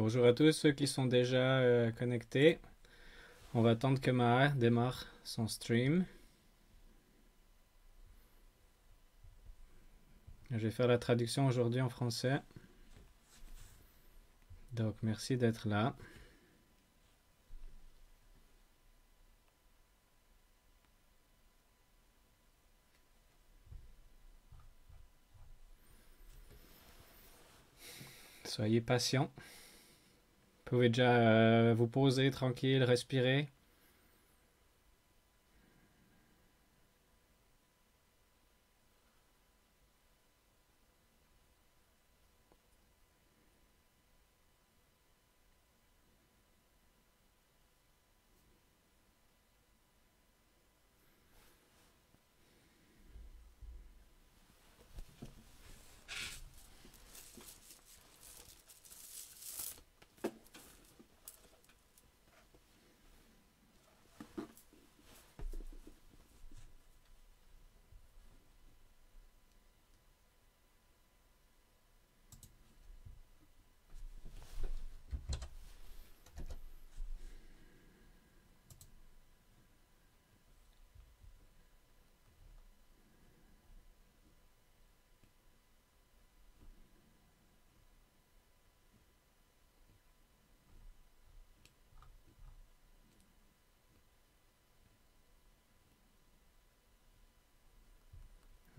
Bonjour à tous ceux qui sont déjà connectés. On va attendre que Maher démarre son stream. Je vais faire la traduction aujourd'hui en français. Donc merci d'être là. Soyez patients. Vous pouvez déjà vous poser tranquille, respirer.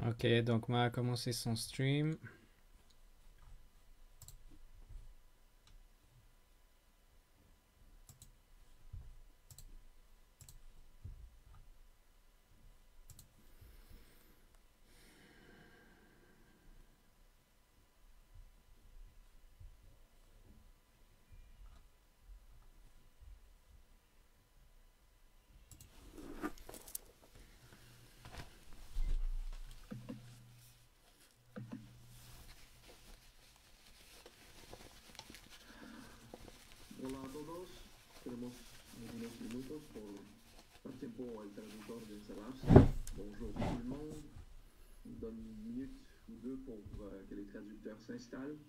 Ok, donc Maher a commencé son stream. Hola a todos, tenemos algunos minutos par tiempo al traductor de instalarse. Bonjour tout le monde, on donne une minute ou deux pour que les traducteurs s'installent.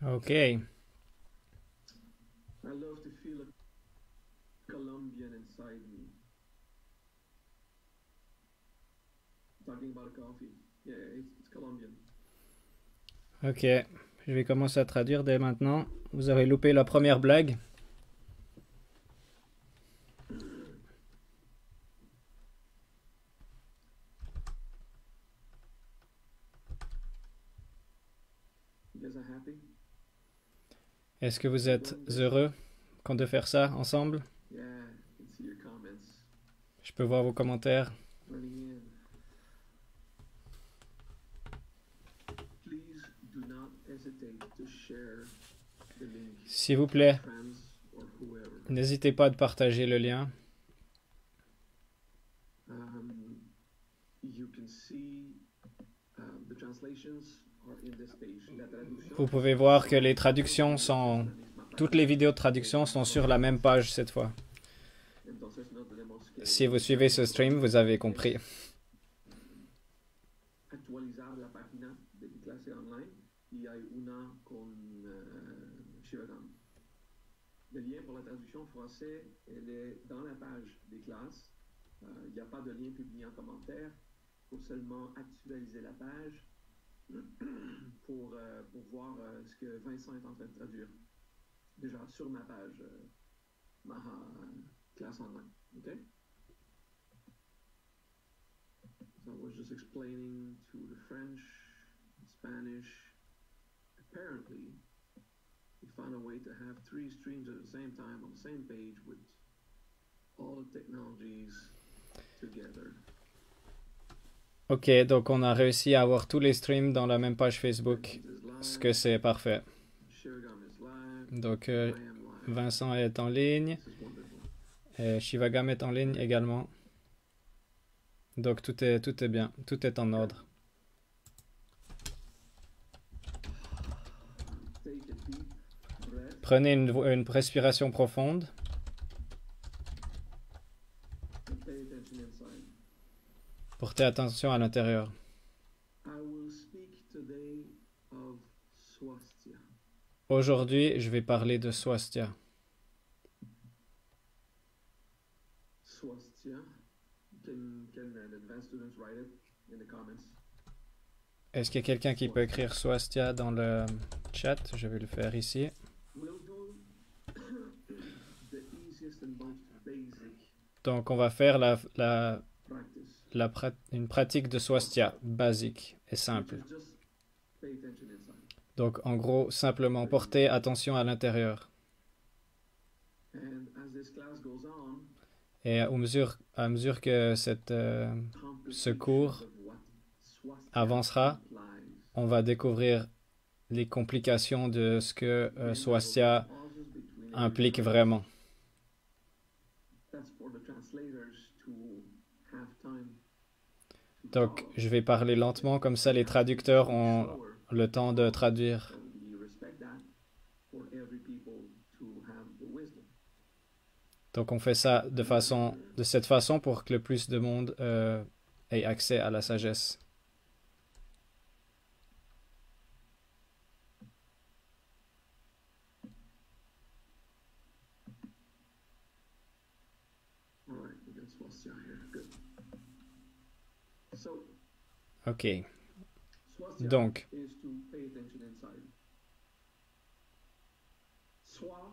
Ok. I love to feel a Colombian inside me. Talking about coffee. Yeah, it's Colombian. Ok. Je vais commencer à traduire dès maintenant. Vous avez loupé la première blague. You guys are happy? Est-ce que vous êtes heureux de faire ça ensemble? Yeah, I can see your comments. Je peux voir vos commentaires. Running in. Please do not hesitate to share the link S'il vous plaît, with friends or whoever. n'hésitez pas à partager le lien. You can see the translations are in this page. La traduction, Vous pouvez voir que les traductions sont... Toutes les vidéos de traduction sont sur la même page cette fois. Entonces no tenemos que Si vous suivez ce stream, vous avez compris. actualizar la página de mi clase online y hay una con Shivagam. Le lien pour la traduction français, elle est dans la page des classes. Il n'y a pas de lien publié en commentaire. Il faut seulement actualiser la page pour voir ce que Vincent est en train de traduire. Déjà sur ma page, ma classe online. OK? So I was just explaining to the French, Spanish. Apparently, we found a way to have 3 streams at the same time on the same page with all the technologies together. Ok, donc on a réussi à avoir tous les streams dans la même page Facebook, ce que c'est parfait. Shivagam is live. Donc I am live. Vincent est en ligne, This is wonderful. et Shivagam est en ligne également. Donc tout est bien, tout est en ordre. Take a deep breath Prenez une respiration profonde. and pay attention inside. Portez attention à l'intérieur. I will speak today of swastika. Aujourd'hui, je vais parler de Swastika. Swastika. Can the advanced students write it in the comments? Est-ce qu'il y a quelqu'un qui peut écrire Swastika dans le chat? Je vais le faire ici. We'll do the easiest and most basic Donc on va faire practice, une pratique de Swastika, basique et which simple. is just pay attention inside. Donc en gros, simplement porter attention à l'intérieur. And as this class goes on, Et à mesure que ce cours complications of what swastika avancera, implies. on va découvrir les complications de ce que Swastika Pauses between implique every vraiment. That's for the translators to have time to Donc follow. je vais parler lentement, comme ça les traducteurs ont Slower. le temps de traduire. So we respect that for every people to have the wisdom. Donc on fait ça de cette façon pour que le plus de monde ait accès à la sagesse. All right, we got swastika here. Good. So Ok, swastika donc is to pay attention inside. Swa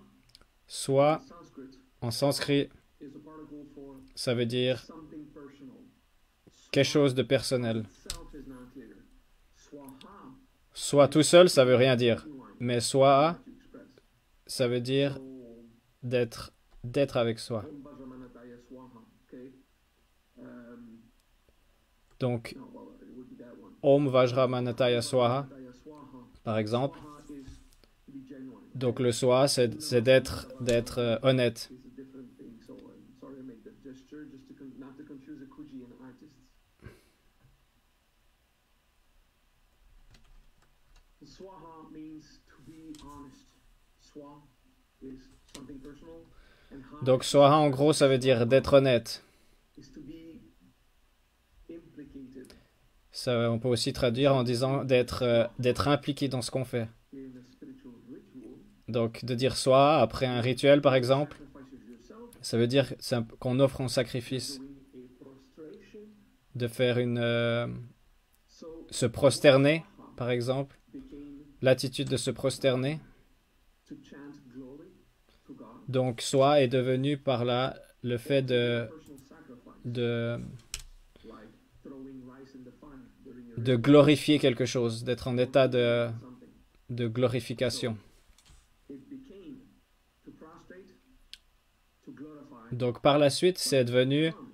soit in Sanskrit en sanskrit, is a particle for ça veut dire something personal. quelque chose de personnel. Itself is not clear. Swaha Soit tout seul, ça veut rien dire. one Mais soit, to express. ça veut dire So d'être avec soi. Om Vajramanataya Swaha. Okay. Donc, No, well, it would be that one. Om Vajramanataya Swaha, Vajramanataya Swaha. par exemple. Swaha is to be genuine. Donc le soi, c'est d'être honnête. It's a different thing. So sorry I made that gesture just to not to confuse a Kuji and an artist. Swaha means to be honest. Swa is something personal, and ha Donc Swaha, en gros, ça veut dire d'être honnête. is to be implicated Ça, on peut aussi traduire en disant d'être impliqué dans ce qu'on fait. in a spiritual ritual. Donc de dire soi après un rituel, par exemple, Sacrifices yourself, ça veut dire qu'on offre un sacrifice, doing a prostration. de faire So se prosterner, Swaha par exemple, became l'attitude de se prosterner. to chant glory to God. Donc soi est devenu par là le fait Personal sacrifice, de like throwing rice in the fire during your de glorifier quelque chose, d'être en état something. de glorification. It became to prostrate, to glorify. Donc par la suite, c'est devenu Comes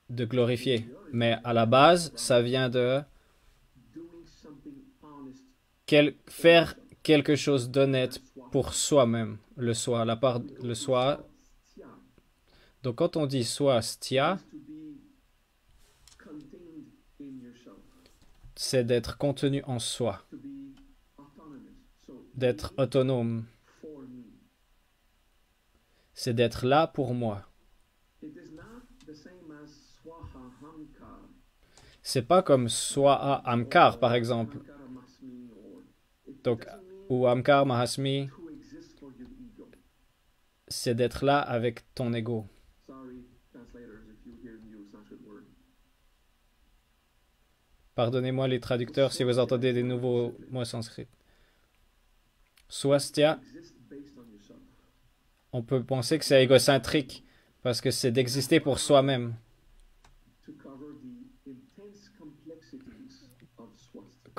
de glorifier. Mais à la base, ça vient de doing something honest. faire quelque chose d'honnête pour soi-même, le soi, le soi. Stia Donc quand on dit swastika, is to be contained in yourself, c'est d'être contenu en soi, to be autonomous. So d'être autonome, for me. c'est d'être là pour moi. It is not the same as swaha hamkar. C'est pas comme swaha amkar par exemple, Hamkara masmi, or it donc doesn't mean ou amkar mahasmi, to exist for your ego. c'est d'être là avec ton ego. Sorry, translators, if you hear new Sanskrit word. Pardonnez-moi les traducteurs si vous entendez des nouveaux mots sanskrits. Swastika, Exist based on yourself. on peut penser que c'est égocentrique parce que c'est d'exister pour soi-même. To cover the intense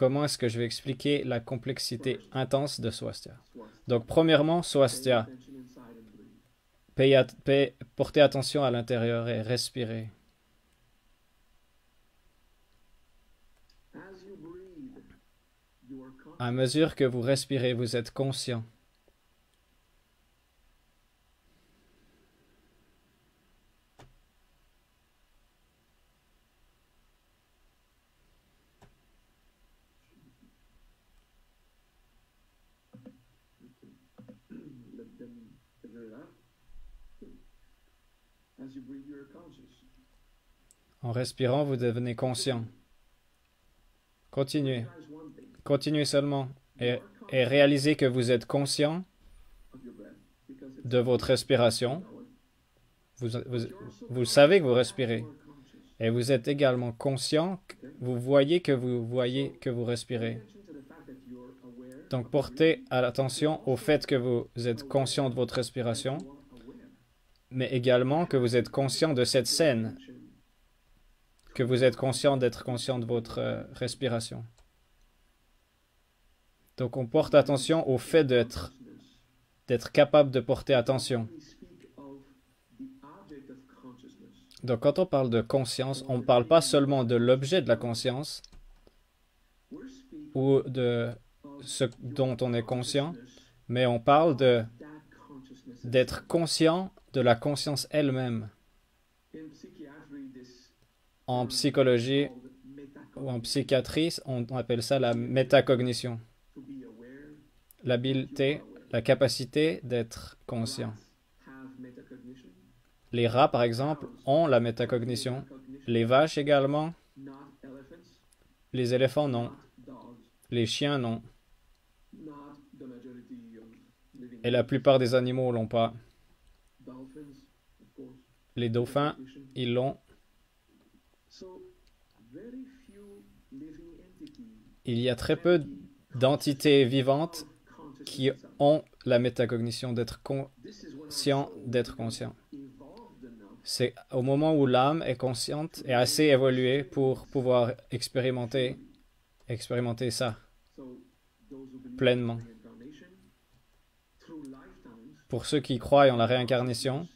comment est-ce que je vais expliquer la complexité First, intense de Swastika. swastika. Donc, premièrement, Pay Swastika. attention inside and breathe. Portez attention à l'intérieur et respirez. As you breathe, you are À conscious. mesure que vous respirez, vous êtes conscient. Let them figure it out. As you breathe, you are conscious. En respirant, vous devenez conscient. Continuez. Recognize one thing. Continuez seulement. You Et, are et conscious réalisez que vous êtes conscient of your breath because it's de votre respiration. knowing. Vous, But vous, you're also vous savez que vous conscious respirez. that you are conscious. Et vous êtes également conscient. Vous voyez que vous Pay respirez. attention to the fact that you're aware Donc of your portez breathing, attention au fait que vous êtes conscient de votre that respiration, you are aware. mais également que vous êtes conscient de cette scène, que vous êtes conscient d'être conscient de votre respiration. Donc on porte attention au fait d'être capable de porter attention. We speak of the object of consciousness. Donc quand on parle de conscience, on ne parle pas seulement de l'objet de la conscience We're speaking ou de of ce dont on est conscient, consciousness, mais on parle that consciousness d'être itself. conscient de la conscience elle-même. In psychiatry, this En term psychologie is called ou en metacognition. psychiatrie, on appelle ça la métacognition. To be aware, L'habileté, la capacité d'être conscient. rats have metacognition. Les rats, par exemple, ont la métacognition. Metacognition, Les vaches également. not elephants, Les éléphants, non. not dogs, Les chiens, non. not the majority of living Et la plupart des animaux l'ont pas. dolphins, of course. Les dauphins, Metacognition. ils l'ont. So, very few living entities Il y a très peu d'entités vivantes qui ont la métacognition d'être conscient d'être conscient. C'est au moment où l'âme est consciente et assez évoluée pour pouvoir expérimenter ça pleinement. Pour ceux qui croient en la réincarnation,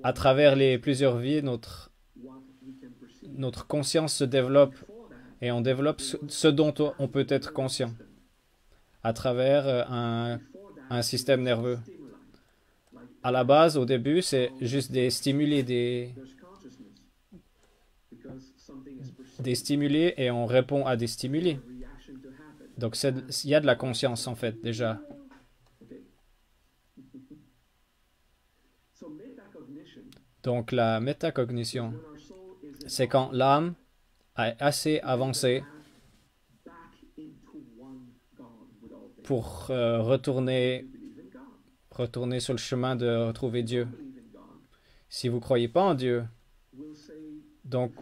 à travers les plusieurs vies, notre conscience se développe et on développe ce dont on peut être conscient à travers un système nerveux. À la base, au début, c'est juste des stimuli, des stimuli et on répond à des stimuli. Donc il y a de la conscience en fait déjà. Donc la métacognition, c'est quand l'âme a assez avancé pour retourner sur le chemin de retrouver Dieu. Si vous ne croyez pas en Dieu, donc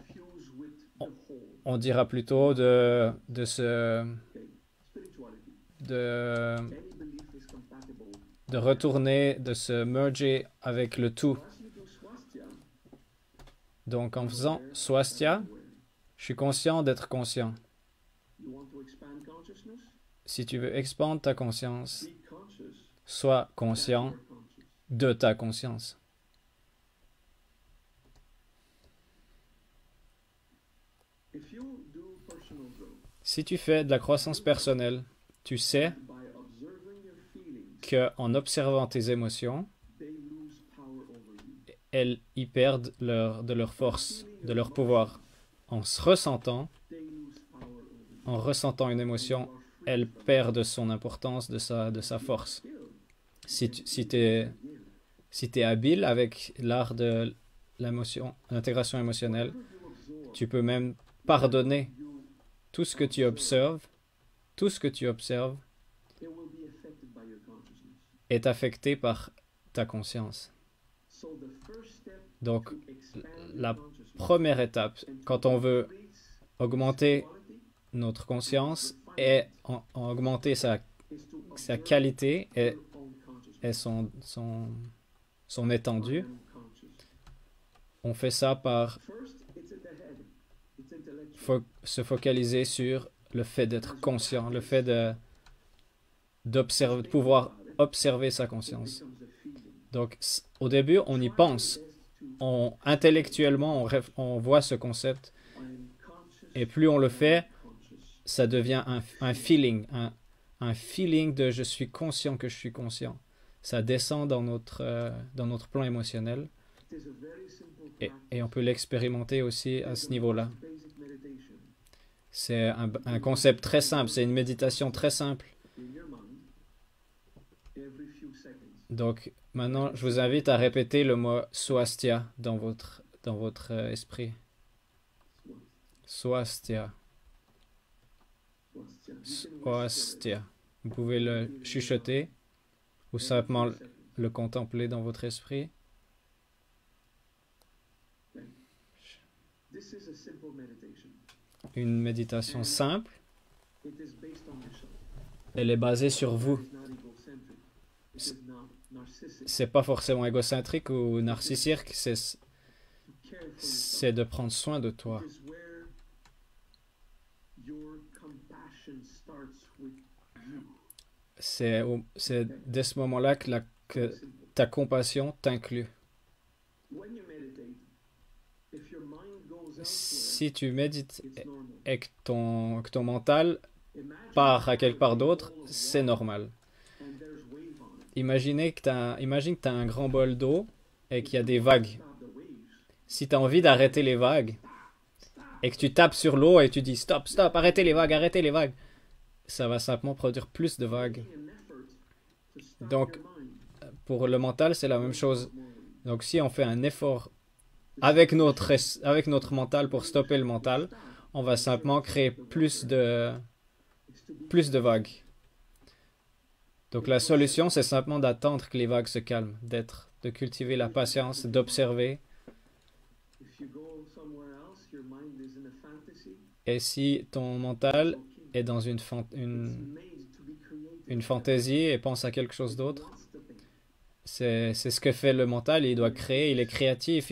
on dira plutôt de retourner, de se merger avec le tout. Donc en faisant Swastika, je suis conscient d'être conscient. Si tu veux expandre ta conscience, sois conscient de ta conscience. Si tu fais de la croissance personnelle, tu sais qu'en observant tes émotions, elles y perdent de leur force, de leur pouvoir. En ressentant une émotion, elle perd de son importance, de sa force. Si tu es habile avec l'art de l'intégration émotionnelle, tu peux même pardonner tout ce que tu observes est affecté par ta conscience. Donc, la première étape, quand on veut augmenter notre conscience et augmenter sa qualité et son étendue, on fait ça par se focaliser sur le fait d'être conscient, le fait de pouvoir observer sa conscience. Donc, au début, on y pense. Intellectuellement, on voit ce concept. Et plus on le fait, ça devient un feeling. Un feeling de je suis conscient que je suis conscient. Ça descend dans notre plan émotionnel. Et on peut l'expérimenter aussi à ce niveau-là. C'est un concept très simple. C'est une méditation très simple. Donc, maintenant, je vous invite à répéter le mot swastika dans votre esprit. Swastika. Swastika. Vous pouvez le chuchoter ou simplement le contempler dans votre esprit. Une méditation simple. Elle est basée sur vous. C'est pas forcément égocentrique ou narcissique, c'est de prendre soin de toi. C'est dès ce moment-là que ta compassion t'inclut. Si tu médites et que ton mental part à quelque part d'autre, c'est normal. Imagine que tu as un grand bol d'eau et qu'il y a des vagues. Si tu as envie d'arrêter les vagues et que tu tapes sur l'eau et tu dis stop, stop, arrêtez les vagues, ça va simplement produire plus de vagues. Donc, pour le mental, c'est la même chose. Donc, si on fait un effort avec notre mental pour stopper le mental, on va simplement créer plus de vagues. Donc la solution, c'est simplement d'attendre que les vagues se calment, de cultiver la patience, d'observer. Et si ton mental est dans une fantaisie et pense à quelque chose d'autre, c'est ce que fait le mental. Il doit créer, il est créatif,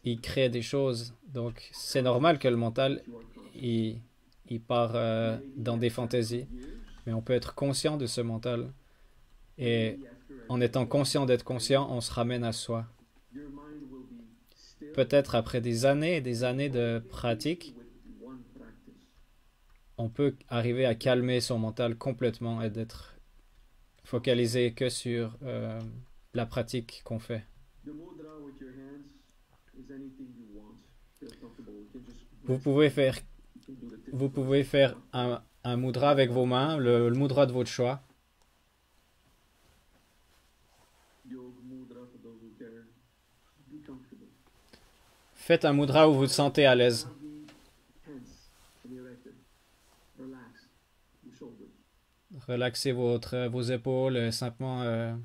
il crée des choses. Donc c'est normal que le mental, il part dans des fantaisies. Mais on peut être conscient de ce mental. Et en étant conscient d'être conscient, on se ramène à soi. Peut-être après des années et des années de pratique, on peut arriver à calmer son mental complètement et d'être focalisé que sur la pratique qu'on fait. Vous pouvez faire un mudra avec vos mains, le mudra de votre choix. Faites un mudra où vous vous sentez à l'aise. Relaxez vos épaules et simplement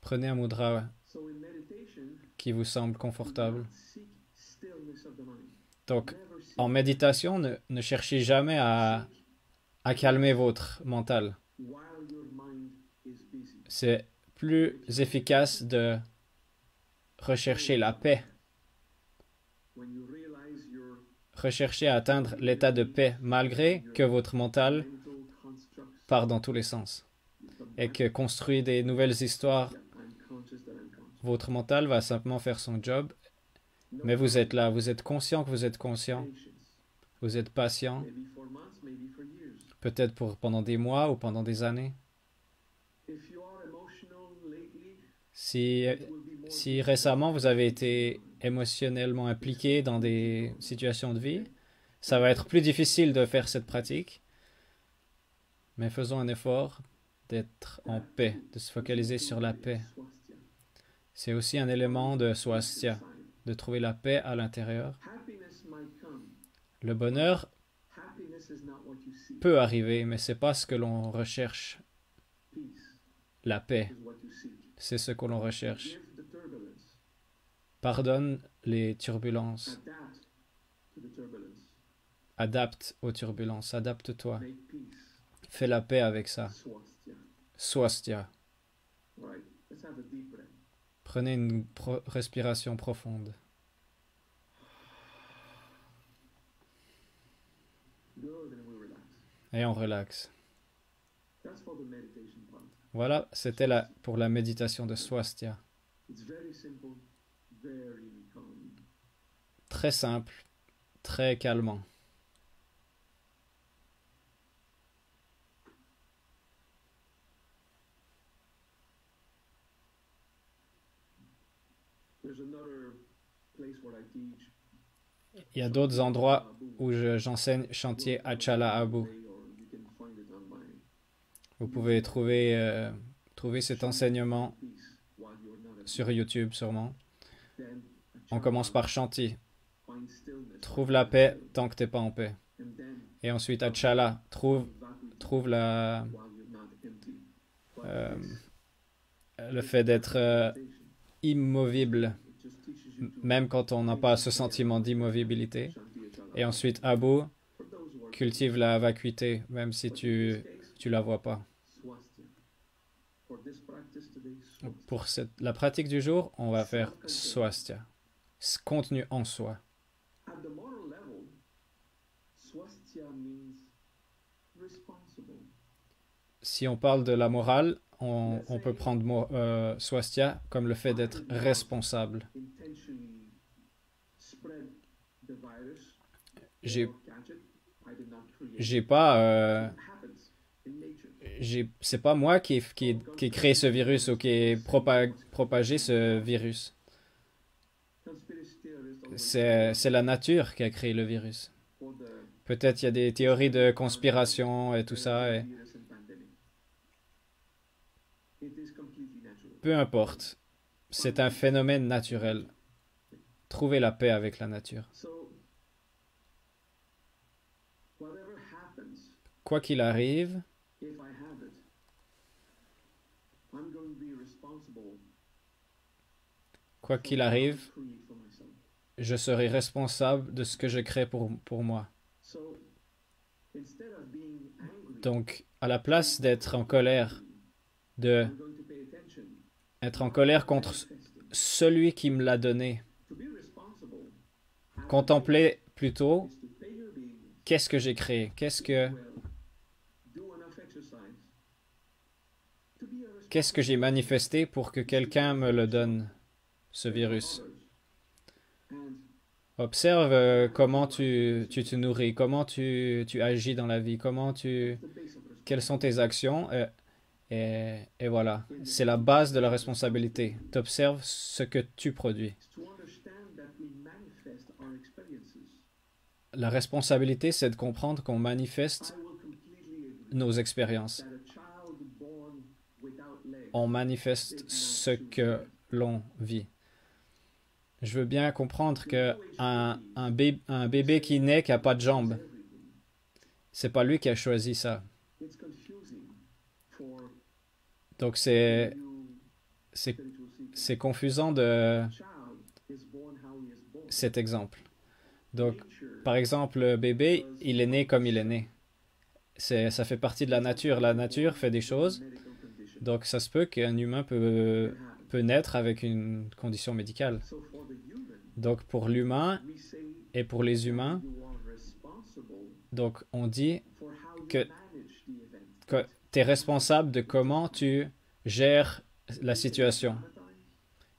prenez un mudra qui vous semble confortable. Donc, en méditation, ne cherchez jamais à calmer votre mental. C'est plus efficace de rechercher la paix. Recherchez à atteindre l'état de paix malgré que votre mental part dans tous les sens et que construit des nouvelles histoires. Votre mental va simplement faire son job, mais vous êtes là, vous êtes conscient que vous êtes conscient. Vous êtes patient, peut-être pendant des mois ou pendant des années. Si récemment vous avez été émotionnellement impliqué dans des situations de vie, ça va être plus difficile de faire cette pratique. Mais faisons un effort d'être en paix, de se focaliser sur la paix. C'est aussi un élément de swastika, de trouver la paix à l'intérieur. Le bonheur peut arriver, mais ce n'est pas ce que l'on recherche. La paix, c'est ce que l'on recherche. Pardonne les turbulences. Adapte aux turbulences. Adapte-toi. Fais la paix avec ça. Swastika. Prenez une respiration profonde. Good, and we relax. Et on relaxe. That's for the meditation part. Voilà, c'était pour la méditation de Swastika. It's very simple, very calming. Très simple, très calmant. There's another place where I teach. Il y a d'autres endroits où j'enseigne chantier Achala Abu. Or you can find it on my Vous pouvez trouver cet enseignement piece while you're not at sur YouTube sûrement. Then On commence par chantier. find stillness. Trouve la paix tant que t'es pas en paix. And then Et ensuite Achala, trouve while you're not empty. But euh, this le fait d'être meditation, immovible, it just teaches you to même quand on n'a pas ce sentiment d'immobilité. Shanti Achala. Et ensuite Abu For those who are cultive la vacuité, même si but in this case, tu la vois pas. swastika. For this practice today, swastika. Pour la pratique du jour, on va faire Swastika. Contenu en soi. At the moral level, swastika means responsible. Si on parle de la morale, on peut prendre Swastika comme le fait d'être responsable. Intentionally spread the virus J'ai or catch it. I did not create j'ai pas it. It happens in nature. c'est pas moi qui ai créé ce virus ou qui ai propagé ce virus. Conspiracy theorists always C'est la nature qui a créé le virus. for the Peut-être il y a des théories de conspiration et tout ça. Et virus and pandemic. It is completely natural. peu importe. C'est un phénomène naturel. Trouver la paix avec la nature. So, whatever happens, Quoi qu'il arrive, if I have it, I'm going to be responsible quoi for qu'il what I arrive, create for myself. je serai responsable de ce que je crée pour moi. So, instead of being angry, Donc, à la place d'être en colère, I'm going to pay attention. d'être en colère contre Manifesting. celui qui me l'a donné, To be responsible as contempler plutôt is to pay your being qu'est-ce que j'ai créé, well, do enough exercise to be a qu'est-ce que j'ai manifesté pour que quelqu'un me le donne, ce virus. others. And Observe comment tu te nourris, comment tu agis dans la vie, the base of quelles sont tes actions. Et voilà, c'est la base de la responsabilité. Tu observes ce que tu produis. to understand that we manifest our experiences. La responsabilité, c'est de comprendre qu'on manifeste I will completely agree nos expériences. that a child born without legs On manifeste ce que l'on vit. Je veux bien comprendre que un bébé qui naît qui n'a pas de jambes, c'est pas lui qui a choisi ça. it's confusing for Donc c'est you c'est spiritual seekers. c'est confusant de A child is born how he is born. cet exemple. Donc Nature par exemple, le bébé, il est né comme il est né. Ça fait partie de la nature. La nature fait des choses. medical condition Donc ça se peut qu'un humain peut naître avec une condition médicale. so for the human Donc pour l'humain we say et pour les humains, you are responsible donc on dit for how you que- manage the event. que tu es responsable de comment tu gères la situation.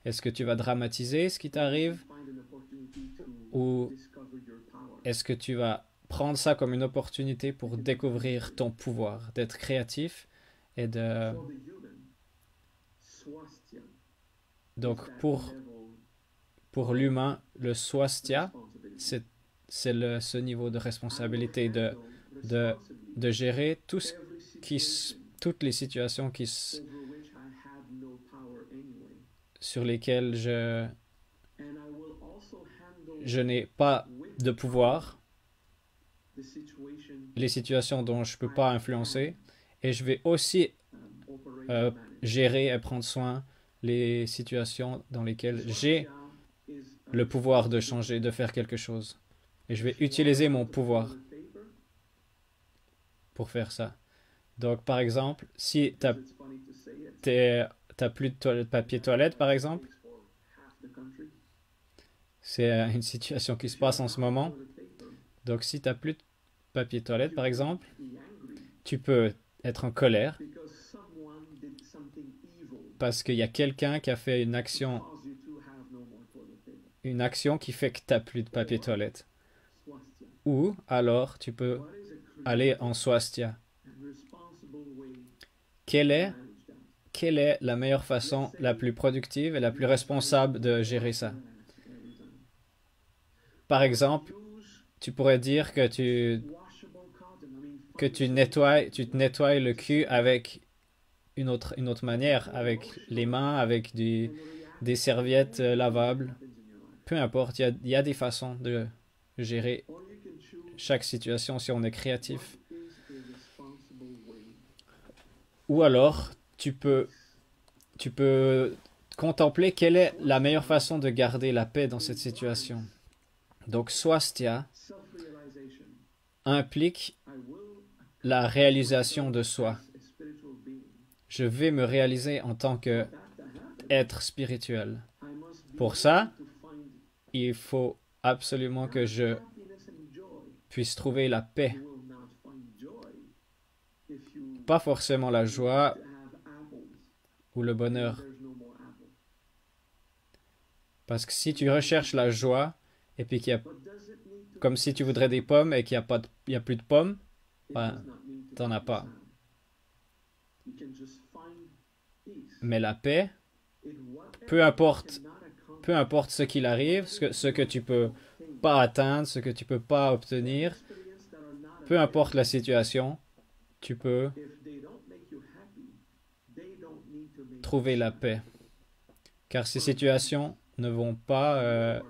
Est-ce que tu vas dramatiser ce qui t'arrive Find an opportunity to ou discover your power. est-ce que tu vas prendre ça comme une opportunité pour découvrir ton pouvoir, d'être créatif et de... For the human, swastika Donc is that pour level l'humain, le swastika, responsibility. c'est ce niveau de responsabilité I will handle de responsibly gérer every situation toutes les situations over which I have no power anyway. sur lesquelles And I will also handle je n'ai pas with de pouvoir, the situation les situations dont je ne peux pas influencer, et je vais aussi operate euh, and manage. gérer et prendre soin les situations dans lesquelles j'ai Swastika is a le pouvoir de changer, de faire quelque chose. Et je vais utiliser mon pouvoir toilet paper, pour faire ça. Donc, par exemple, si tu because it's funny to say it, n'as plus de papier toilette, par exemple, for half the country. c'est une situation qui se passe en ce moment. Toilet paper, Donc, si tu n'as plus de papier toilette, par exemple, tu peux être en colère parce qu'il y a quelqu'un qui a fait une action qui fait que tu n'as plus de papier toilette. Ou alors, tu peux aller en swastika. Quelle est la meilleure façon, la plus productive et la plus responsable de gérer ça? Par exemple, tu pourrais dire que tu te nettoies le cul avec une autre manière, avec les mains, avec des serviettes lavables. Peu importe, il y a des façons de gérer chaque situation si on est créatif. Ou alors, tu peux contempler quelle est la meilleure façon de garder la paix dans cette situation. Donc, swastika implique la réalisation de soi. Je vais me réaliser en tant qu'être spirituel. Pour ça, il faut absolument que je puisse trouver la paix. Pas forcément la joie ou le bonheur. Parce que si tu recherches la joie, et puis qu'il y a, comme si tu voudrais des pommes et qu'il n'y a il y a plus de pommes, ben, t'en as pas. Mais la paix, peu importe ce qu'il arrive, ce que tu peux pas atteindre, ce que tu peux pas obtenir, peu importe la situation, tu peux trouver la paix. Car ces situations ne vont pas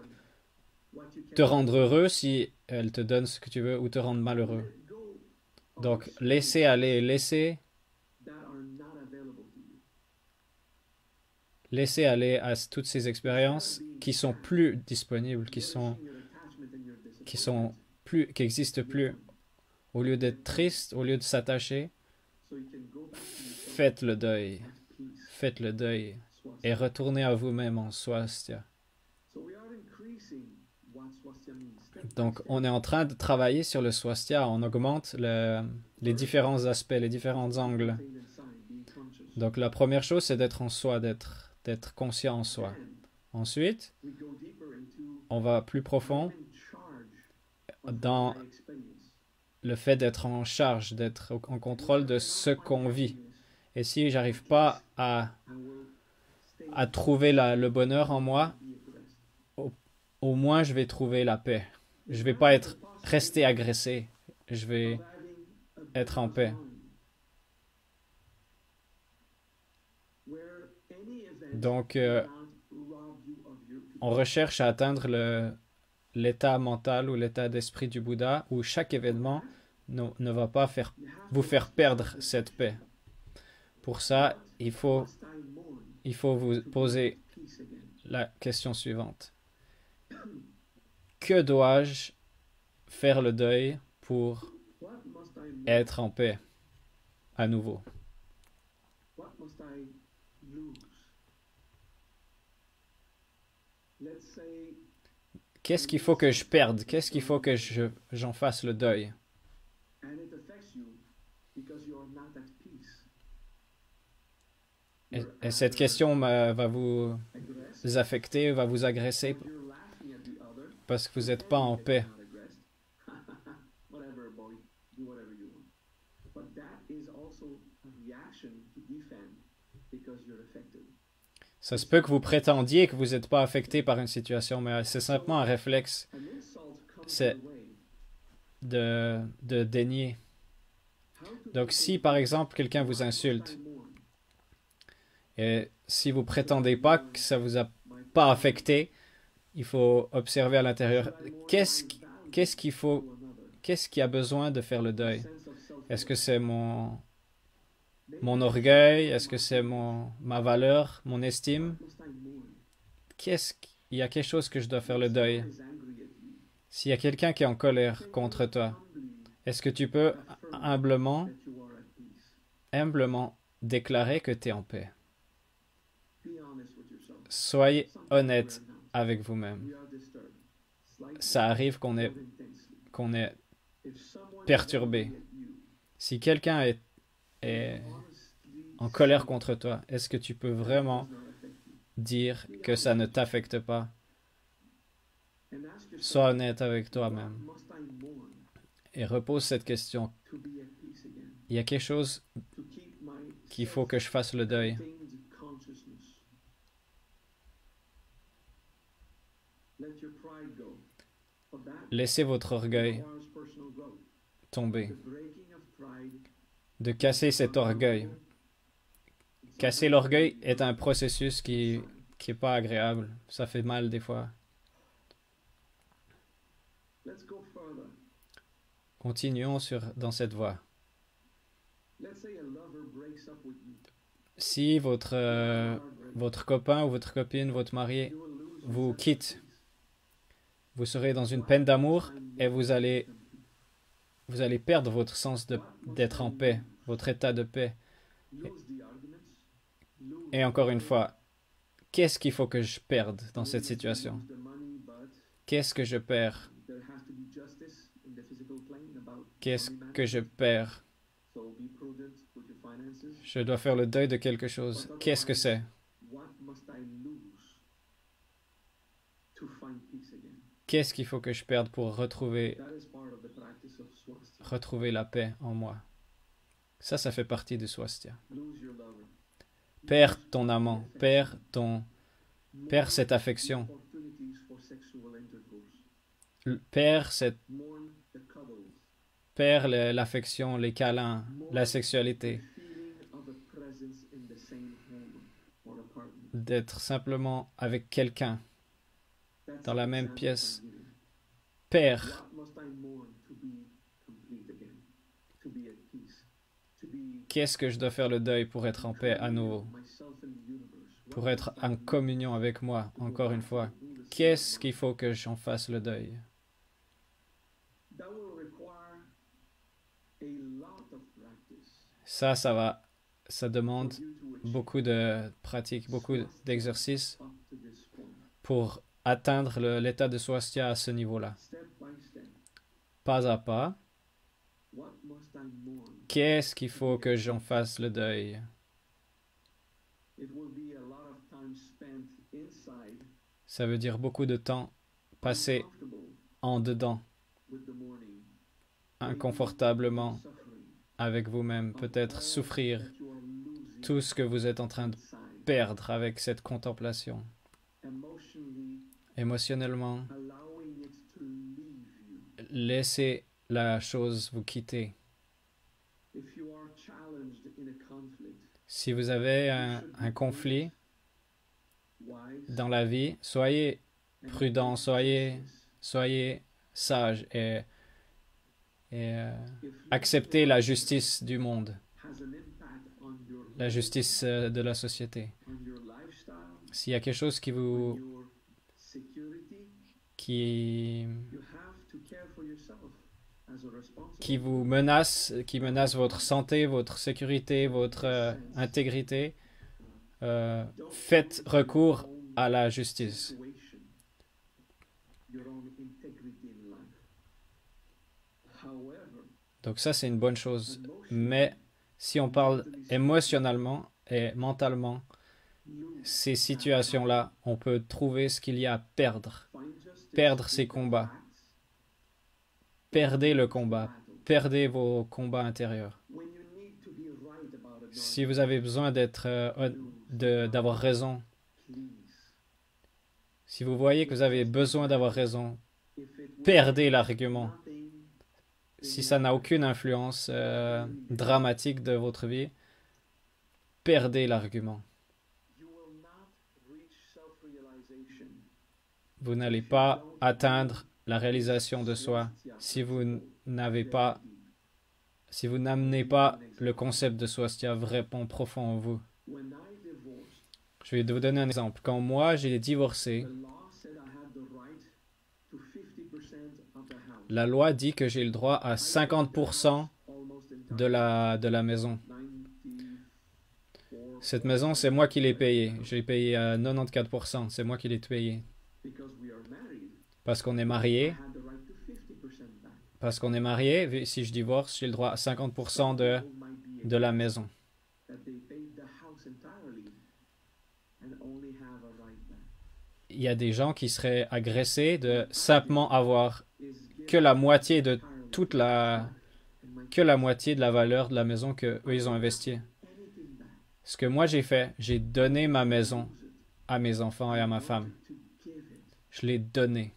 te rendre heureux si elles te donnent ce que tu veux ou te rendre malheureux. Donc, laissez aller, laissez aller à toutes ces expériences qui sont plus disponibles, qui existent plus. Au lieu d'être triste, au lieu de s'attacher, faites le deuil. Faites le deuil et retournez à vous-même en swastika. Donc, on est en train de travailler sur le swastika. On augmente les différents aspects, les différents angles. Donc, la première chose, c'est d'être en soi, d'être conscient en soi. Ensuite, on va plus profond dans le fait d'être en charge, d'être en contrôle de ce qu'on vit. Et si j'arrive pas à trouver le bonheur en moi, au moins je vais trouver la paix. Je vais pas rester agressé. Je vais être en paix. Donc, on recherche à atteindre l'état mental ou l'état d'esprit du Bouddha où chaque événement ne va pas vous faire perdre cette paix. Pour ça, il faut vous poser la question suivante. Que dois-je faire le deuil pour être en paix à nouveau? Qu'est-ce qu'il faut que je perde? Qu'est-ce qu'il faut que j'en fasse le deuil? Et cette question va vous affecter, va vous agresser parce que vous n'êtes pas en paix. Ça se peut que vous prétendiez que vous n'êtes pas affecté par une situation, mais c'est simplement un réflexe. C'est de dénier. Donc si par exemple quelqu'un vous insulte, et si vous prétendez pas que ça vous a pas affecté, il faut observer à l'intérieur. Qu'est-ce qui a besoin de faire le deuil? Est-ce que c'est mon orgueil? Est-ce que c'est ma valeur, mon estime? Il y a quelque chose que je dois faire le deuil. S'il y a quelqu'un qui est en colère contre toi, est-ce que tu peux humblement déclarer que tu es en paix? Soyez honnête avec vous-même. Ça arrive qu'on est perturbé. Si quelqu'un est en colère contre toi, est-ce que tu peux vraiment dire que ça ne t'affecte pas? Sois honnête avec toi-même et repose cette question. Il y a quelque chose qu'il faut que je fasse le deuil. Laissez votre orgueil tomber. De casser cet orgueil. Casser l'orgueil est un processus qui est pas agréable. Ça fait mal des fois. Continuons dans cette voie. Si votre copain ou votre copine, votre mari vous quitte, vous serez dans une peine d'amour et vous allez perdre votre sens d'être en paix, votre état de paix. Et encore une fois, qu'est-ce qu'il faut que je perde dans cette situation? Qu'est-ce que je perds? Qu'est-ce que je perds? Je dois faire le deuil de quelque chose. Qu'est-ce que c'est? Qu'est-ce qu'il faut que je perde pour retrouver la paix en moi? Ça fait partie du swastika. Perds ton amant, perds cette affection, perds l'affection, les câlins, la sexualité, d'être simplement avec quelqu'un dans la même pièce. Perds. Qu'est-ce que je dois faire le deuil pour être en paix à nouveau? Pour être en communion avec moi, encore une fois. Qu'est-ce qu'il faut que j'en fasse le deuil? Ça demande beaucoup de pratique, beaucoup d'exercices pour atteindre l'état de swastika à ce niveau-là. Pas à pas. Qu'est-ce qu'il faut que j'en fasse le deuil? Ça veut dire beaucoup de temps passé en dedans, inconfortablement avec vous-même, peut-être souffrir tout ce que vous êtes en train de perdre avec cette contemplation. Émotionnellement, laissez la chose vous quitter. Si vous avez un conflit dans la vie, soyez prudent, soyez sage et acceptez la justice du monde, la justice de la société. S'il y a quelque chose qui menace votre santé, votre sécurité, votre intégrité, faites recours à la justice. Donc ça, c'est une bonne chose. Mais si on parle émotionnellement et mentalement, ces situations-là, on peut trouver ce qu'il y a à perdre. Perdre ces combats. Perdez le combat. Perdez vos combats intérieurs. Si vous avez besoin d'avoir raison, si vous voyez que vous avez besoin d'avoir raison, perdez l'argument. Si ça n'a aucune influence dramatique de votre vie, perdez l'argument. Vous n'allez pas atteindre la réalisation de soi si vous n'amenez pas le concept de swastika vraiment profond en vous. Je vais vous donner un exemple. Quand moi, j'ai divorcé, la loi dit que j'ai le droit à 50% de la maison. Cette maison, c'est moi qui l'ai payée. Je l'ai payée à 94%. C'est moi qui l'ai payée. Parce qu'on est mariés, Parce qu'on est marié, si je divorce, j'ai le droit à 50% de la maison. Il y a des gens qui seraient agressés de simplement avoir que la moitié de toute que la moitié de la valeur de la maison que eux ils ont investi. Ce que moi j'ai fait, j'ai donné ma maison à mes enfants et à ma femme. Je l'ai donnée.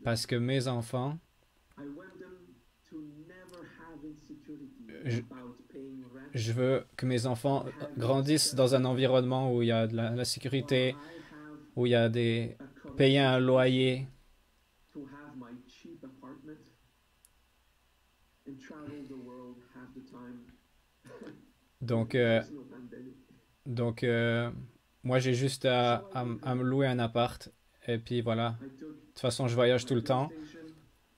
Parce que mes enfants, je veux que mes enfants grandissent dans un environnement où il y a de la sécurité, où il y a payer un loyer. Donc, moi j'ai juste à me louer un appart. Et puis voilà. De toute façon, je voyage tout le temps.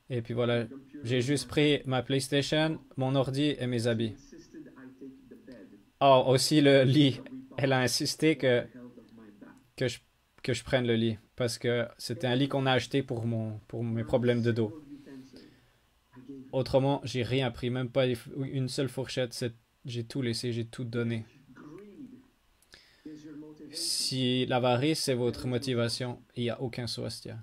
Et puis voilà. J'ai juste pris ma PlayStation, mon ordi et mes habits. Oh, aussi le lit. Elle a insisté que je, que je prenne le lit. Parce que c'était un lit qu'on a acheté pour mes problèmes de dos. Autrement, j'ai rien pris. Même pas une seule fourchette. J'ai tout laissé, j'ai tout donné. Si l'avarice c'est votre motivation, il n'y a aucun swastika.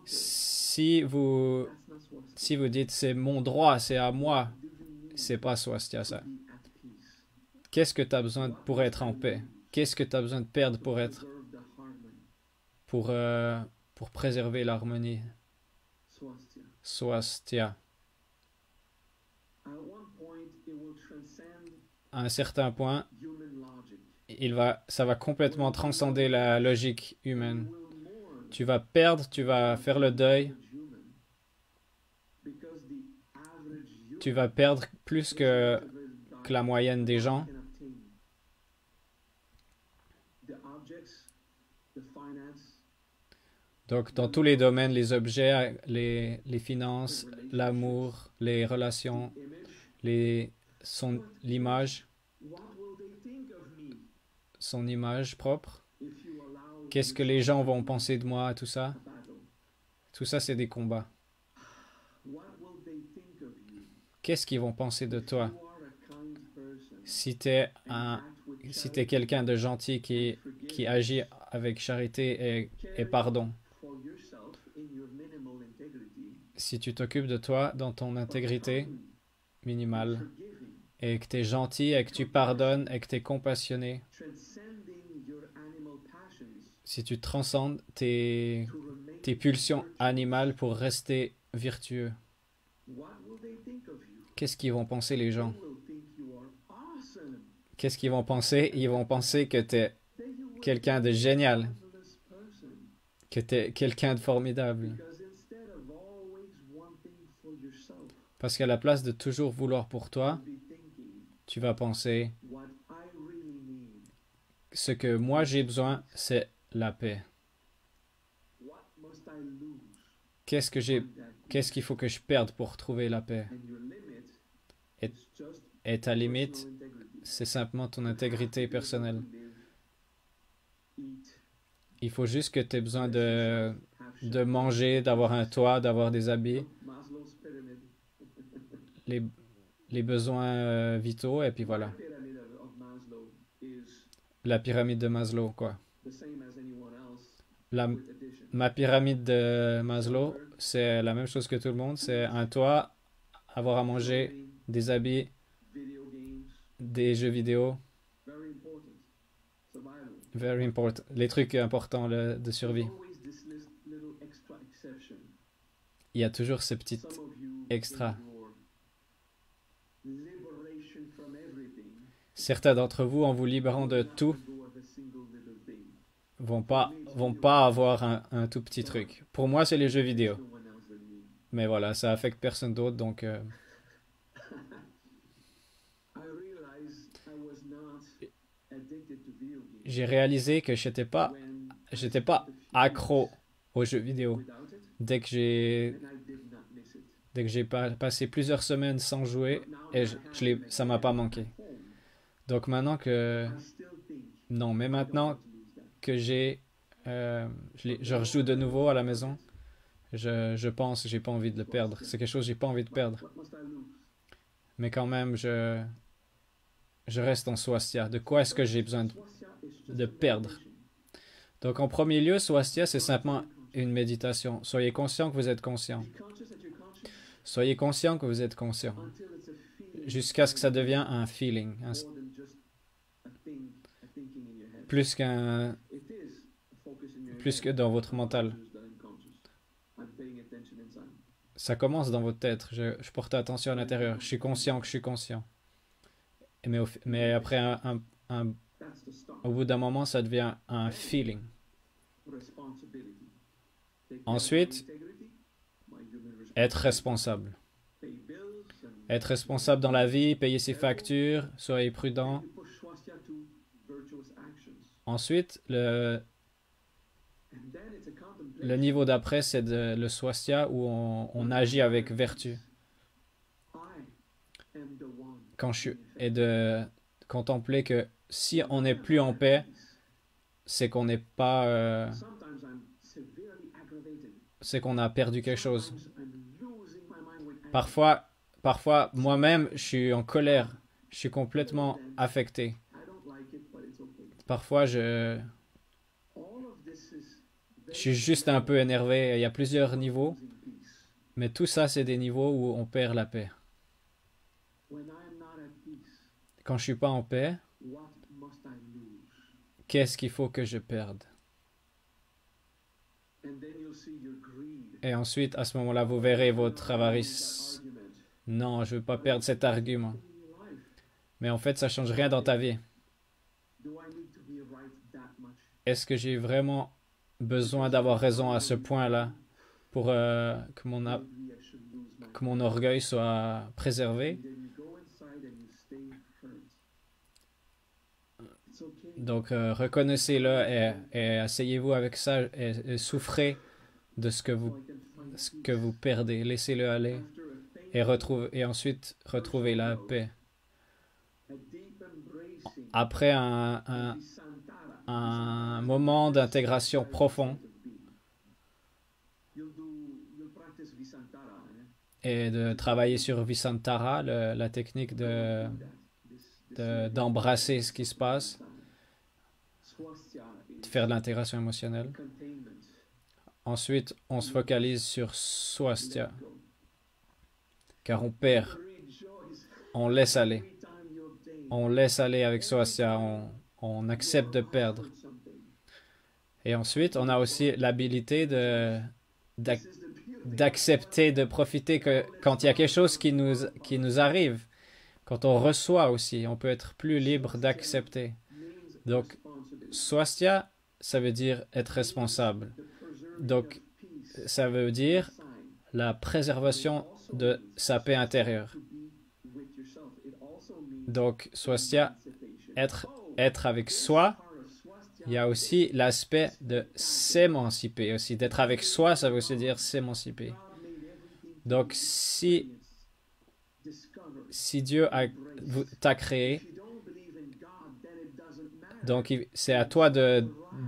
Si vous dites c'est mon droit, c'est à moi, c'est pas swastika ça. Qu'est-ce que tu as besoin pour être en paix? Qu'est-ce que tu as besoin de perdre pour préserver l'harmonie? Swastika. À un certain point, ça va complètement transcender la logique humaine. Tu vas perdre, tu vas faire le deuil. Tu vas perdre plus que la moyenne des gens. Donc, dans tous les domaines, les objets, les finances, l'amour, les relations, l'image, son image propre. Qu'est-ce que les gens vont penser de moi, tout ça? Tout ça, c'est des combats. Qu'est-ce qu'ils vont penser de toi? Si t'es quelqu'un de gentil qui agit avec charité et pardon. Si tu t'occupes de toi dans ton intégrité minimale et que tu es gentil et que tu pardonnes et que tu es compassionné, si tu transcendes tes pulsions animales pour rester vertueux, qu'est-ce qu'ils vont penser les gens? Qu'est-ce qu'ils vont penser? Ils vont penser que tu es quelqu'un de génial, que tu es quelqu'un de formidable. Parce qu'à la place de toujours vouloir pour toi, tu vas penser, ce que moi j'ai besoin, c'est la paix. Qu'est-ce qu'il faut que je perde pour trouver la paix? Et ta limite, c'est simplement ton intégrité personnelle. Il faut juste que tu aies besoin de manger, d'avoir un toit, d'avoir des habits, les besoins vitaux, et puis voilà. La pyramide de Maslow, quoi. Ma pyramide de Maslow, c'est la même chose que tout le monde. C'est un toit, avoir à manger, des habits, des jeux vidéo. Very important. Les trucs importants de survie. Il y a toujours ces petites extras. Certains d'entre vous, en vous libérant de tout, vont pas avoir un tout petit truc. Pour moi, c'est les jeux vidéo. Mais voilà, ça affecte personne d'autre, donc... J'ai réalisé que j'étais pas accro aux jeux vidéo. Dès que j'ai passé plusieurs semaines sans jouer, et ça m'a pas manqué. Donc maintenant que... Non, mais maintenant que je rejoue de nouveau à la maison, je pense que j'ai pas envie de le perdre. C'est quelque chose que j'ai pas envie de perdre. What must I lose? Mais quand même, je reste en swastika. De quoi est-ce que j'ai besoin Swastika is just de a perdre? meditation. Donc, en premier lieu, swastika, c'est simplement une méditation. Soyez conscient que vous êtes conscient. Be conscious that you're conscious Soyez conscient que vous êtes conscient. until it's a feeling Jusqu'à ce que ça devienne un feeling. more than just a thinking in your head. Plus qu'un, It is a focus in your plus head. que dans votre mental. Conscious that I'm conscious. I'm paying attention inside. Ça commence dans votre tête. Je porte attention à l'intérieur. Je suis conscient que je suis conscient. Mais après, That's the start. au bout d'un moment, ça devient un feeling. Responsibility. Take care of Ensuite, my integrity, my human être responsable. pay bills and Être responsable dans la vie, payer ses factures, soyez prudent. you push swastika to virtuous actions. Ensuite, And then it's a le contemplation. niveau d'après, c'est le swastika où on agit avec vertu. I am the one. Quand et de contempler que si on n'est plus en paix, c'est qu'on n'est pas, Sometimes I'm severely aggravated. c'est qu'on a perdu quelque chose. Sometimes I'm losing my mind with anger. Parfois, moi-même, je suis en colère. Je suis complètement affecté. I don't like it, but it's okay. Parfois, All of this is je suis juste un peu énervé. Il y a plusieurs niveaux, losing peace. mais tout ça, c'est des niveaux où on perd la paix. When I am not at peace, Quand je suis pas en paix, what must I lose? qu'est-ce qu'il faut que je perde? And then you'll see your greed. Et ensuite, à ce moment-là, vous verrez votre avarice. Argument. Non, je veux pas perdre cet argument. In your life, Mais en fait, ça change rien dans ta vie. do I need to be right that much? Est-ce que j'ai vraiment besoin d'avoir raison à ce point-là pour que Maybe I should lose my que mon orgueil soit préservé? And then you go inside and you stay hurt. It's okay. Donc, reconnaissez-le et asseyez-vous avec ça et souffrez de ce So I can find que vous perdez. Laissez-le aller after a pain, et ensuite retrouvez la paix. a deep embracing Après Visantara. un moment d'intégration profond You'll practice Visantara. et de travailler sur Visantara, la technique d'embrasser ce qui se passe, Swastika de is faire de l'intégration émotionnelle. containment. Ensuite, on se focalise sur Swastika, Let go. car on perd, Rejoice on laisse aller. every time you obtain. On laisse aller avec Swastika, on accepte de perdre. Something. Et ensuite, on a aussi l'habilité This is the beauty. d'accepter, de profiter que quand il y a quelque chose qui nous arrive, quand on reçoit aussi, on peut être plus libre d'accepter. Means Donc, responsibility. Swastika, ça veut dire être responsable. The preserving Donc, of peace ça veut dire sign. la préservation de sa paix intérieure. To be with yourself. It also means Donc, Swastika, emancipation. être avec soi, Part of swastika il y a aussi l'aspect de s'émanciper aussi. D'être avec soi, ça veut aussi dire s'émanciper. God made everything Donc, si discovered. Dieu t'a créé, If you don't believe in God, then it doesn't matter. donc c'est à toi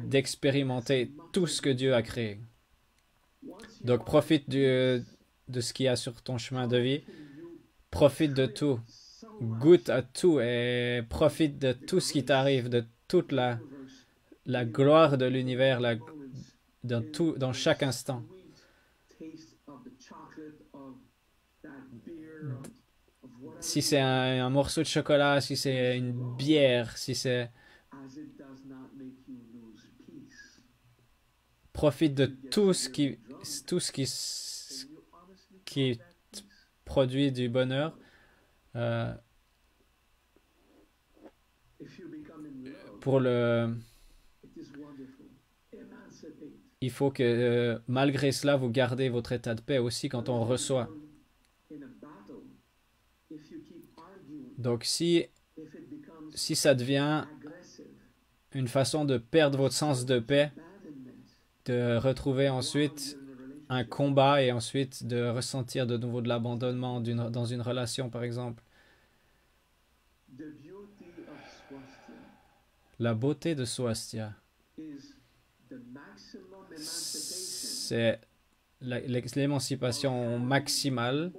d'expérimenter tout ce que Dieu a créé. Once you Donc, profite de ce qu'il y a sur ton chemin de vie. Profite de tout. Goûte à tout et profite de tout ce qui t'arrive, de toute la gloire de l'univers dans chaque instant. Si c'est un morceau de chocolat, si c'est une bière, si c'est... Profite de tout ce qui produit du bonheur. Il faut que malgré cela, vous gardez votre état de paix aussi quand on reçoit. Donc si ça devient une façon de perdre votre sens de paix, de retrouver ensuite un combat et ensuite de ressentir de nouveau de l'abandonnement dans une relation par exemple. La beauté de Swastika, c'est l'émancipation maximale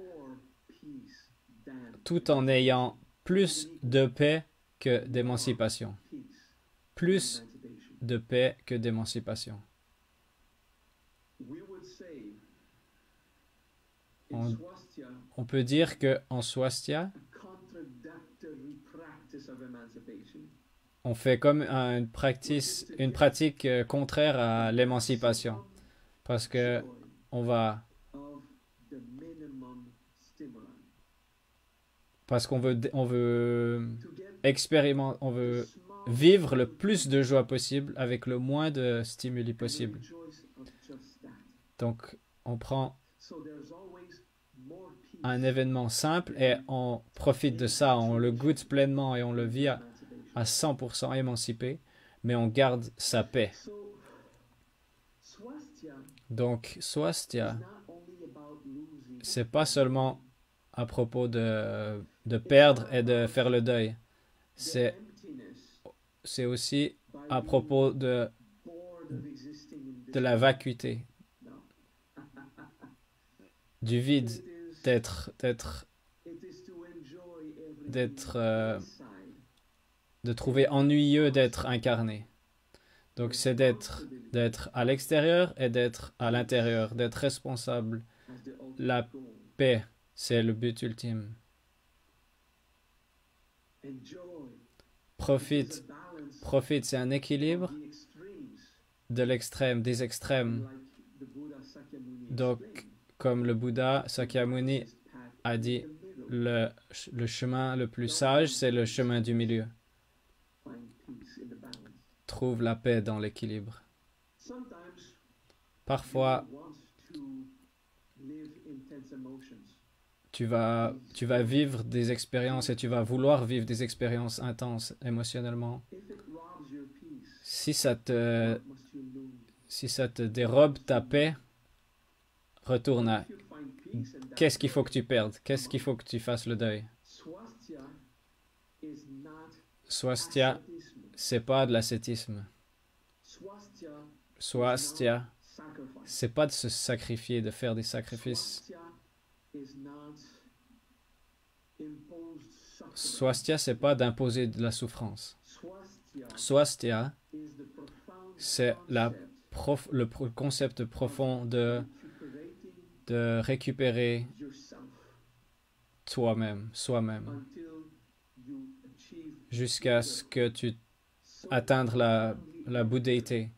tout en ayant plus de paix que d'émancipation. Plus de paix que d'émancipation. On peut dire qu'en Swastika, on fait comme une pratique contraire à l'émancipation. Parce que on va, parce qu'on veut expérimenter, on veut vivre le plus de joie possible avec le moins de stimuli possible. Donc, on prend un événement simple et on profite de ça, on le goûte pleinement et on le vit à 100% émancipé, mais on garde sa paix. Donc, Swastika, c'est pas seulement à propos de perdre et de faire le deuil. C'est aussi à propos de la vacuité, du vide, de trouver ennuyeux d'être incarné. Donc c'est d'être à l'extérieur et d'être à l'intérieur, d'être responsable. La paix, c'est le but ultime. Profite, c'est un équilibre de l'extrême, des extrêmes. Donc, comme le Bouddha Sakyamuni a dit, le chemin le plus sage, c'est le chemin du milieu. Trouve la paix dans l'équilibre. Parfois, tu vas vivre des expériences et tu vas vouloir vivre des expériences intenses émotionnellement. Si ça te dérobe ta paix, retourne à qu'est-ce qu'il faut que tu perdes, qu'est-ce qu'il faut que tu fasses le deuil. Swastika, c'est pas de l'ascétisme. Swastika, c'est pas de se sacrifier, de faire des sacrifices. Swastika, c'est pas d'imposer de la souffrance. Swastika, c'est le concept profond de récupérer soi-même, jusqu'à ce que tu atteindre la bouddhéité,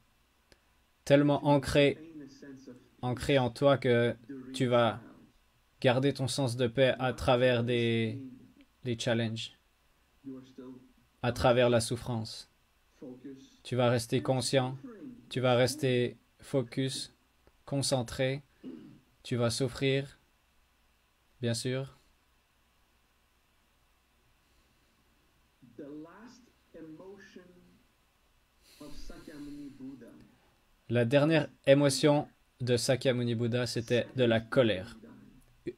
tellement ancré en toi que tu vas garder ton sens de paix à travers les challenges, à travers la souffrance. Tu vas rester conscient, tu vas rester focus, concentré, tu vas souffrir, bien sûr. La dernière émotion de Sakyamuni Bouddha, c'était de la colère.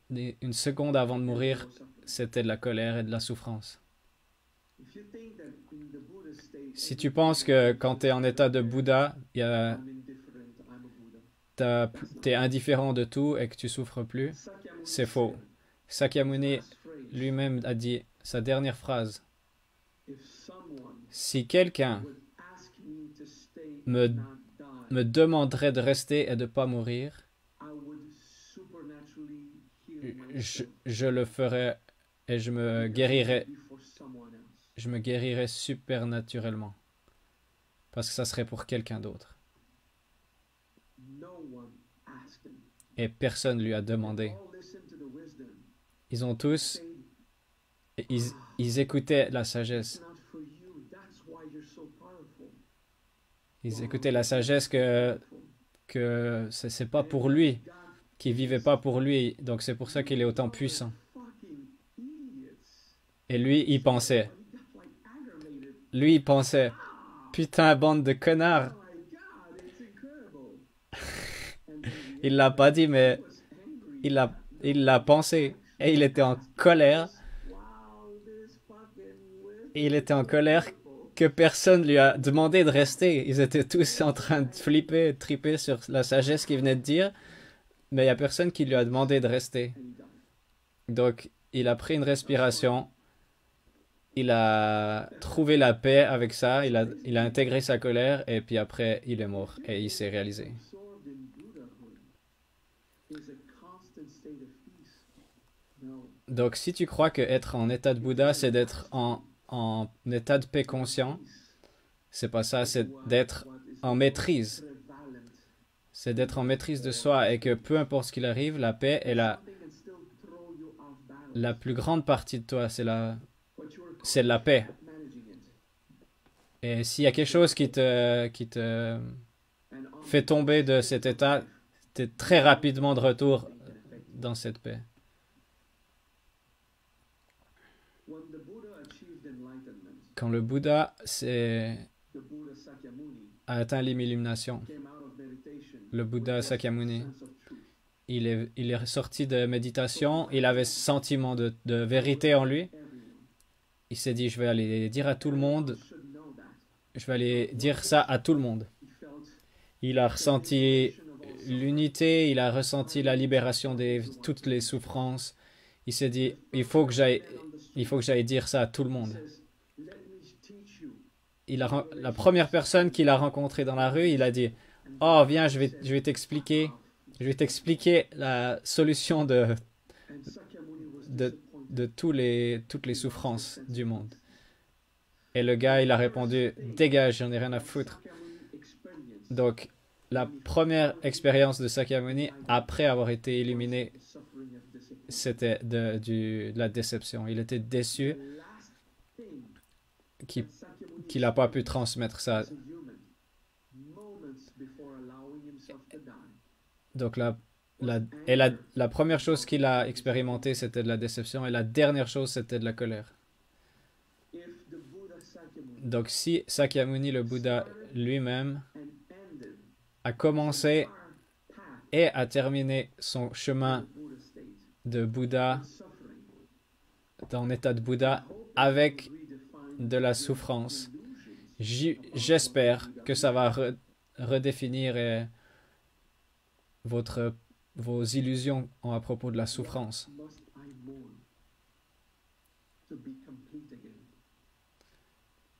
Une seconde avant de mourir, c'était de la colère et de la souffrance. Si tu penses que quand tu es en état de Bouddha, t'es indifférent de tout et que tu souffres plus, c'est faux. Sakyamuni lui-même a dit sa dernière phrase. Si quelqu'un me demanderait de rester et de ne pas mourir, je le ferais et je me guérirais supernaturellement. Parce que ça serait pour quelqu'un d'autre. Et personne ne lui a demandé. Ils ont tous... Ils écoutaient la sagesse. Ils écoutaient la sagesse que c'est pas pour lui, qu'il vivait pas pour lui, donc c'est pour ça qu'il est autant puissant. Et lui, il pensait, putain, bande de connards. Il l'a pas dit, mais il l'a pensé. Et il était en colère. Et il était en colère que personne lui a demandé de rester. Ils étaient tous en train de flipper, de triper sur la sagesse qu'il venait de dire, mais il n'y a personne qui lui a demandé de rester. Donc, il a pris une respiration, il a trouvé la paix avec ça, il a intégré sa colère, et puis après, il est mort, et il s'est réalisé. Donc, si tu crois que être en état de Bouddha, c'est d'être en état de paix conscient, c'est pas ça, c'est d'être en maîtrise. C'est d'être en maîtrise de soi et que peu importe ce qu'il arrive, la paix est la plus grande partie de toi. C'est la paix. Et s'il y a quelque chose qui te fait tomber de cet état, tu es très rapidement de retour dans cette paix. Quand le Bouddha a atteint l'illumination, le Bouddha Sakyamuni, il est sorti de méditation, il avait ce sentiment de vérité en lui. Il s'est dit, je vais aller dire à tout le monde, je vais aller dire ça à tout le monde. Il a ressenti l'unité, il a ressenti la libération de toutes les souffrances. Il s'est dit, il faut que j'aille dire ça à tout le monde. La première personne qu'il a rencontrée dans la rue, il a dit, oh, viens, je vais t'expliquer la solution de toutes les souffrances du monde. Et le gars, il a répondu, dégage, j'en ai rien à foutre. Donc, la première expérience de Sakyamuni, après avoir été illuminé, c'était de la déception. Il était déçu qu'il n'a pas pu transmettre ça. Donc, la première chose qu'il a expérimentée, c'était de la déception. Et la dernière chose, c'était de la colère. Donc, si Sakyamuni, le Bouddha lui-même, a commencé et a terminé son chemin de Bouddha, dans l'état de Bouddha, avec de la souffrance, j'espère que ça va redéfinir vos illusions à propos de la souffrance.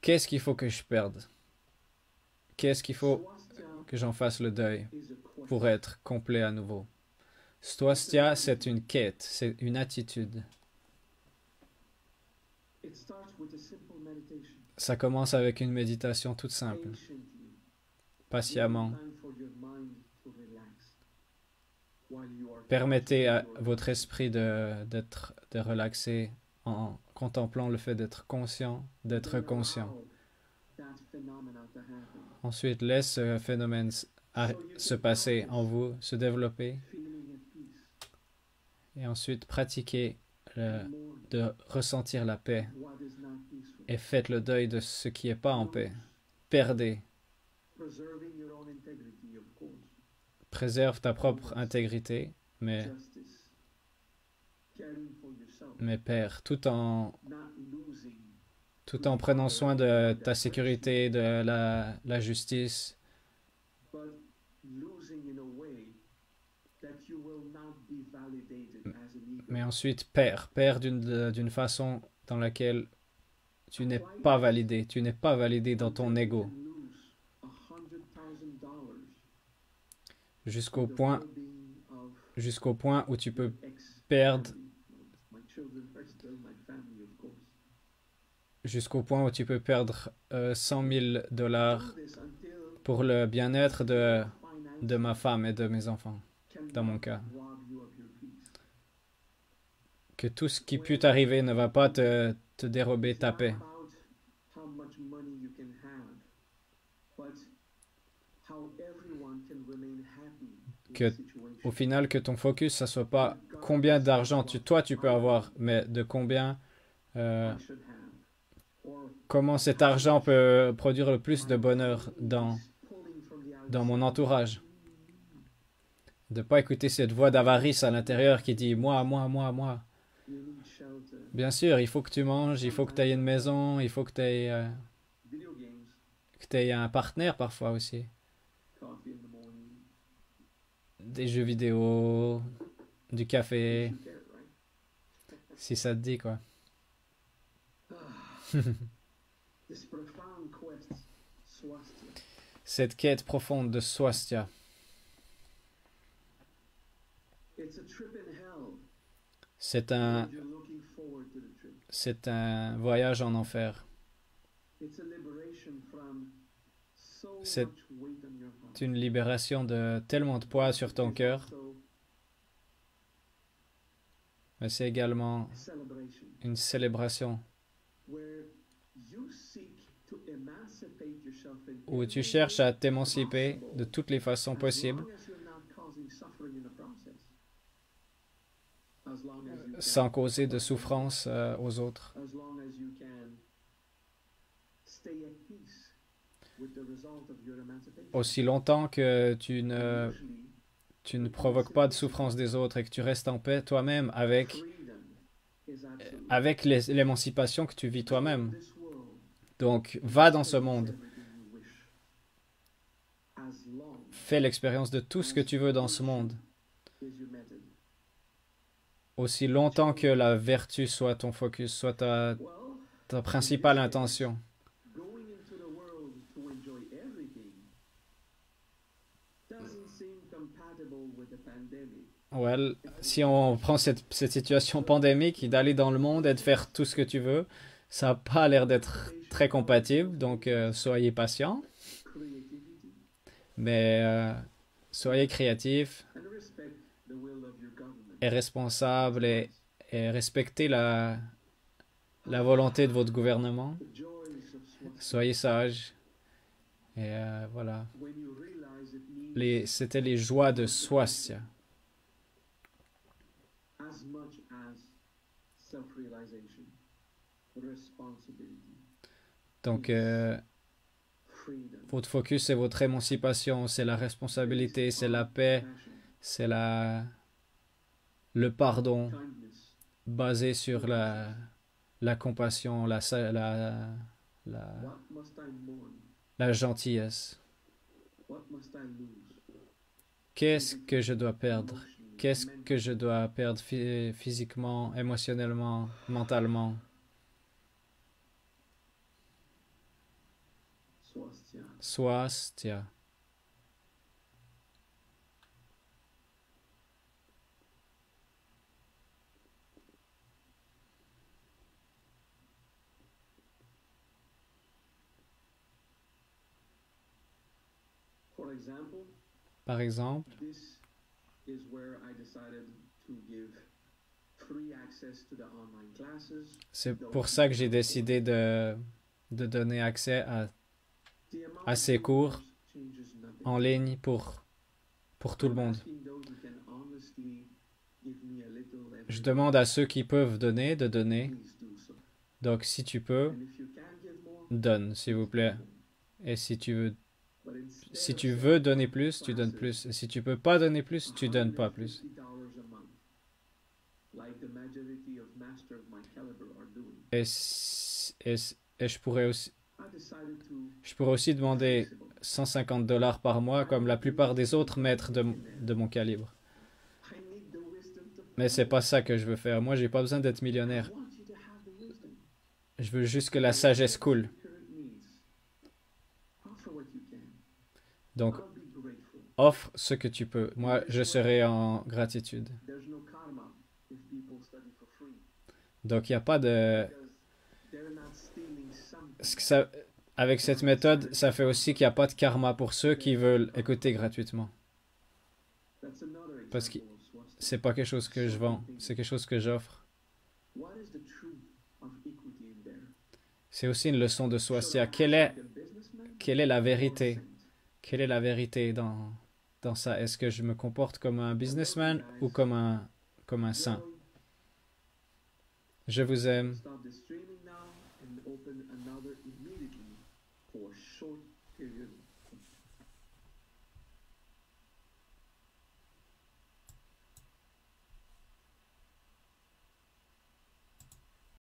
Qu'est-ce qu'il faut que je perde? Qu'est-ce qu'il faut que j'en fasse le deuil pour être complet à nouveau? Swastika, c'est une quête, c'est une attitude. Ça commence avec une méditation toute simple, patiemment. Permettez à votre esprit de relaxer en contemplant le fait d'être conscient, d'être conscient. Ensuite, laisse ce phénomène se passer en vous, se développer. Et ensuite, pratiquez de ressentir la paix. Et faites le deuil de ce qui n'est pas en paix. Perdez. Préserve ta propre intégrité, mais perds, tout en prenant soin de ta sécurité, de la justice. Mais ensuite, perds d'une façon dans laquelle tu n'es pas validé. Tu n'es pas validé dans ton ego. Jusqu'au point où tu peux perdre $100,000 pour le bien-être de ma femme et de mes enfants, dans mon cas. Que tout ce qui peut t'arriver ne va pas te dérober ta paix. Que, au final, que ton focus, ça soit pas combien d'argent toi tu peux avoir, mais de combien, comment cet argent peut produire le plus de bonheur dans mon entourage. De ne pas écouter cette voix d'avarice à l'intérieur qui dit moi, moi, moi, moi. Bien sûr, il faut que tu manges, il faut que tu aies une maison, il faut que tu aies Que tu aies un partenaire parfois aussi. coffee in the morning. Des jeux vidéo, du If café, you care, right? si ça te dit quoi. This profound quest, swastika. Cette quête profonde de swastika, It's a trip in hell. c'est And you're looking forward to the trip. c'est un voyage en enfer. It's a liberation from so C'est much weight on your heart. une libération de tellement de poids sur ton It's cœur, also mais c'est également a celebration une célébration where you seek to emancipate yourself in où tu every cherches à way t'émanciper de possible, toutes les façons as possibles, long as you're not causing suffering in the process. As long as you sans can, causer de souffrance aux autres. as long as you can stay at peace with the result of your emancipation. Aussi longtemps que And usually, tu ne provoques pas de souffrance des autres et que tu restes en paix toi-même avec, freedom is absolute. avec l'émancipation que tu vis toi-même. This world, Donc, va dans ce experience monde. everything you wish. As long Fais l'expérience de tout ce que tu veux dans ce monde. is your method. Aussi longtemps que la vertu soit ton focus, soit ta Well, principale intention. going into the world to enjoy everything doesn't seem compatible with the pandemic. Well, si on prend cette situation pandémique, d'aller dans le monde et de faire tout ce que tu veux, ça n'a pas l'air d'être très compatible, donc soyez patient, Creativity mais soyez créatifs and respect the will of your government. et responsables et respectez la volonté de votre gouvernement. The joys of swastika. Soyez sages. Et voilà. When you realize it means C'était les joies de swastika. as much as self-realization, responsibility, Donc, freedom, votre focus, c'est votre émancipation, c'est la responsabilité, c'est la paix, passion, c'est le pardon kindness, basé sur la compassion, what must I mourn? la gentillesse. What must I lose? Qu'est-ce que je dois perdre? Emotionally, Qu'est-ce que mentally. je dois perdre physiquement, émotionnellement, mentalement? Swastika. Swastika. For example, Par exemple, this is where I decided to give free access to the online classes. c'est pour ça que j'ai décidé de donner accès The amount à of ces cours dollars changes nothing. en ligne pour tout le I'm monde. asking those who can honestly give me a little every Je demande à ceux qui peuvent donner de donner. please do so. Donc, si tu peux, And if you can give more, donne, s'il vous plaît. give more. Et si tu But veux donner plus, tu donnes plus. Et si tu peux pas donner plus, tu donnes pas plus. $150 a month, like the majority of masters of my caliber are doing. Et je pourrais aussi, I decided to demander flexible. $150 par mois, comme la plupart des autres maîtres de mon calibre. I need the wisdom to Mais c'est pas ça que je veux faire. Moi, j'ai pas besoin d'être I millionnaire. want you to have the wisdom. Je veux juste que la sagesse coule. Your current needs. Offer what you can. Donc, I'll be grateful. offre ce que tu peux. Moi, je serai en gratitude. There's no karma if people study for free. Donc, il n'y a pas de... Because they're not stealing something. ce que ça- Avec cette méthode, ça fait aussi qu'il n'y a pas de karma pour ceux qui veulent écouter gratuitement. That's another Parce que example of swastika. c'est pas quelque chose que je vends, c'est quelque chose que j'offre. What is the truth of equity in there? C'est aussi une leçon de Should I swastika. act like a businessman Quelle est la or a vérité? saint? Quelle est la vérité dans ça? Est-ce que je me comporte comme un businessman ou comme un saint? Well, Je vous aime. stop the streaming now and open another immediately for a short period